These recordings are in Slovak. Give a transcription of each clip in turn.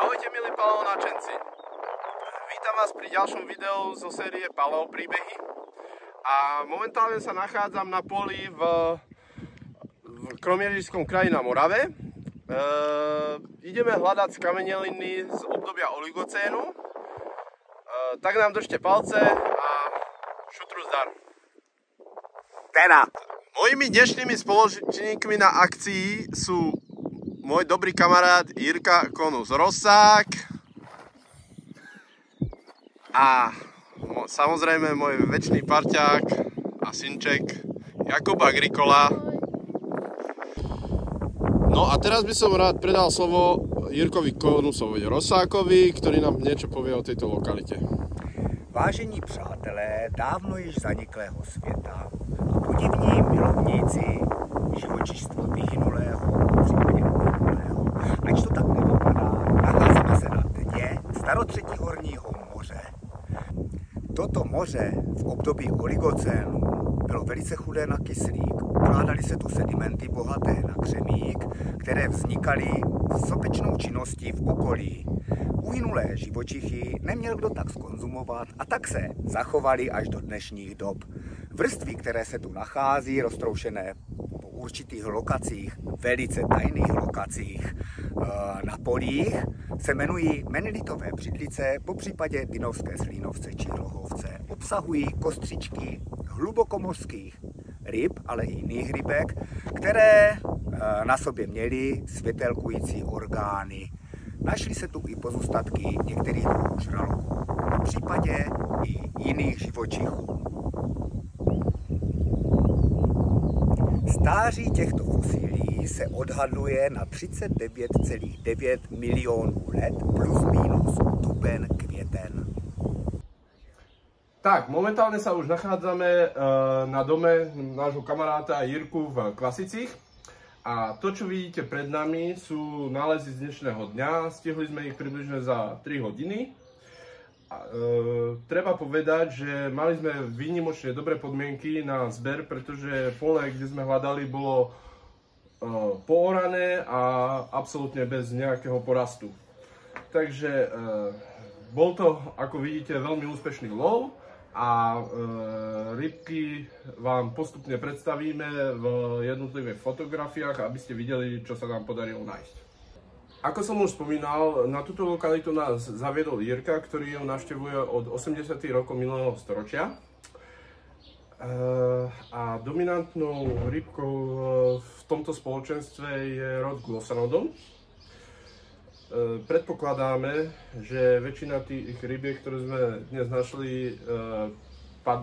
Ahojte milí paleonáčenci. Vítam vás pri ďalšom videu zo série Paleo príbehy. A momentálne sa nachádzam na poli v kromiežišskom kraji na Morave. Ideme hľadať skameneliny z obdobia oligocénu. Tak nám držte palce a šutru zdar. Teda. Mojimi dnešnými spoločníkmi na akcii sú môj dobrý kamarát Jirka Konus Rosák a samozrejme môj večný parťák a synček Jakub Agrikola. No a teraz by som rád predal slovo Jirkovi Konusovi Rosákovi, ktorý nám niečo povie o tejto lokalite. Vážení přátelé dávno již zaniklého světa a podivní milovníci živočištva vyhynulého, případně uhynulého, ač to tak nevypadá, nacházíme se na dně starotřetihorního moře. Toto moře v období oligocénu bylo velice chudé na kyslík. Ukládaly se tu sedimenty bohaté na křemík, které vznikaly sopečnou činností v okolí. Uhynulé živočichy neměl kdo tak skonzumovat a tak se zachovali až do dnešních dob. Vrstvy, které se tu nachází, roztroušené po určitých lokacích, velice tajných lokacích na polích, se jmenují menelitové břidlice, popřípadě dynovské slínovce či rohovce. Obsahují kostřičky hlubokomořských ryb, ale i jiných rybek, které na sobě měly světelkující orgány. Našly se tu i pozůstatky některých druhů žraloků, v případě i jiných živočichů. Stáří těchto fosílií se odhaduje na 39,9 milionů let plus minus duben, květen. Tak, momentálne sa už nachádzame na dome nášho kamaráta Jirku v Kvasicích. A to, čo vidíte pred nami, sú nálezy z dnešného dňa. Stihli sme ich približne za 3 hodiny. Treba povedať, že mali sme výnimočne dobré podmienky na zber, pretože pole, kde sme hľadali, bolo poorané a absolútne bez nejakého porastu. Takže bol to, ako vidíte, veľmi úspešný lov. A rybky vám postupne predstavíme v jednotlivých fotografiách, aby ste videli, čo sa nám podarilo nájsť. Ako som už spomínal, na túto lokalitu nás zaviedol Jirka, ktorý ju navštevuje od 80. rokov minulého storočia. A dominantnou rybkou v tomto spoločenstve je rod Glossanodon. Predpokladáme, že väčšina tých rybiek, ktoré sme dnes našli,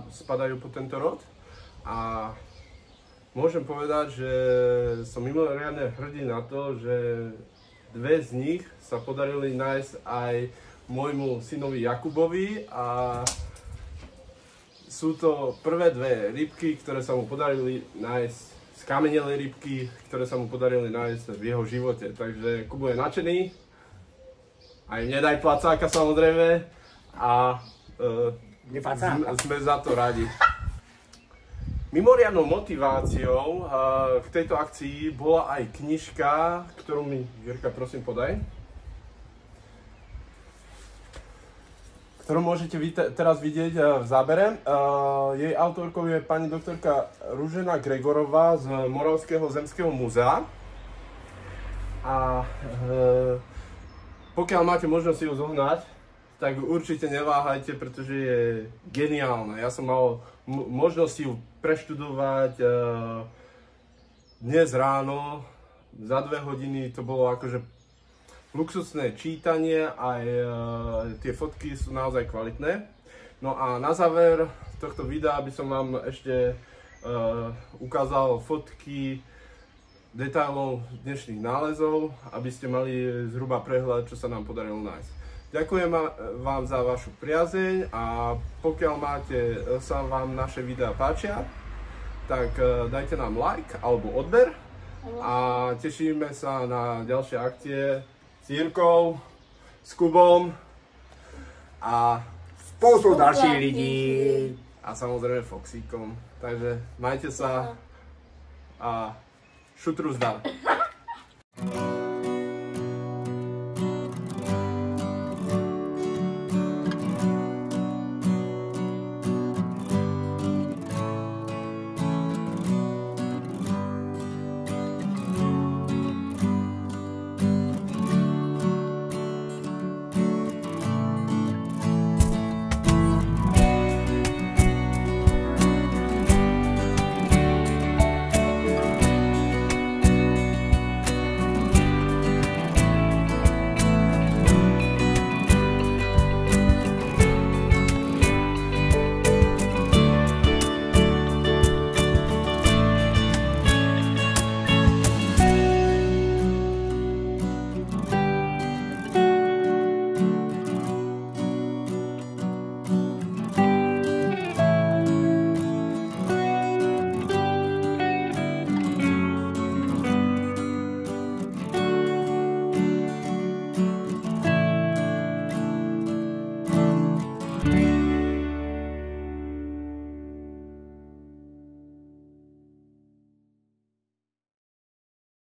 spadajú pod tento rod. A môžem povedať, že som mimoriadne hrdý na to, že dve z nich sa podarili nájsť aj môjmu synovi Jakubovi. A sú to prvé dve rybky, ktoré sa mu podarili nájsť, skamenelé rybky, ktoré sa mu podarili nájsť v jeho živote. Takže Kubo je nadšený. Aj mne daj placáka samozrejme a sme za to radi. Mimoriadnou motiváciou k tejto akcii bola aj knižka, ktorú mi Jirka prosím podaj. Ktorú môžete teraz vidieť v zábere. Jej autorkou je pani doktorka Ružena Gregorová z Moravského zemského múzea. A pokiaľ máte možnosť si ju zohnať, tak určite neváhajte, pretože je geniálna. Ja som mal možnosť ju preštudovať dnes ráno, za 2 hodiny. To bolo akože luxusné čítanie, aj tie fotky sú naozaj kvalitné. No a na záver tohto videa by som vám ešte ukázal fotky detailov dnešných nálezov, aby ste mali zhruba prehľad, čo sa nám podarilo nájsť. Ďakujem vám za vašu priazeň a pokiaľ sa vám naše videá páčia, tak dajte nám like alebo odber a tešíme sa na ďalšie akcie s Jirkou, s Kubom a spoustu dalších lidí. A samozrejme Foxíkom. Takže majte sa a šutru zdar.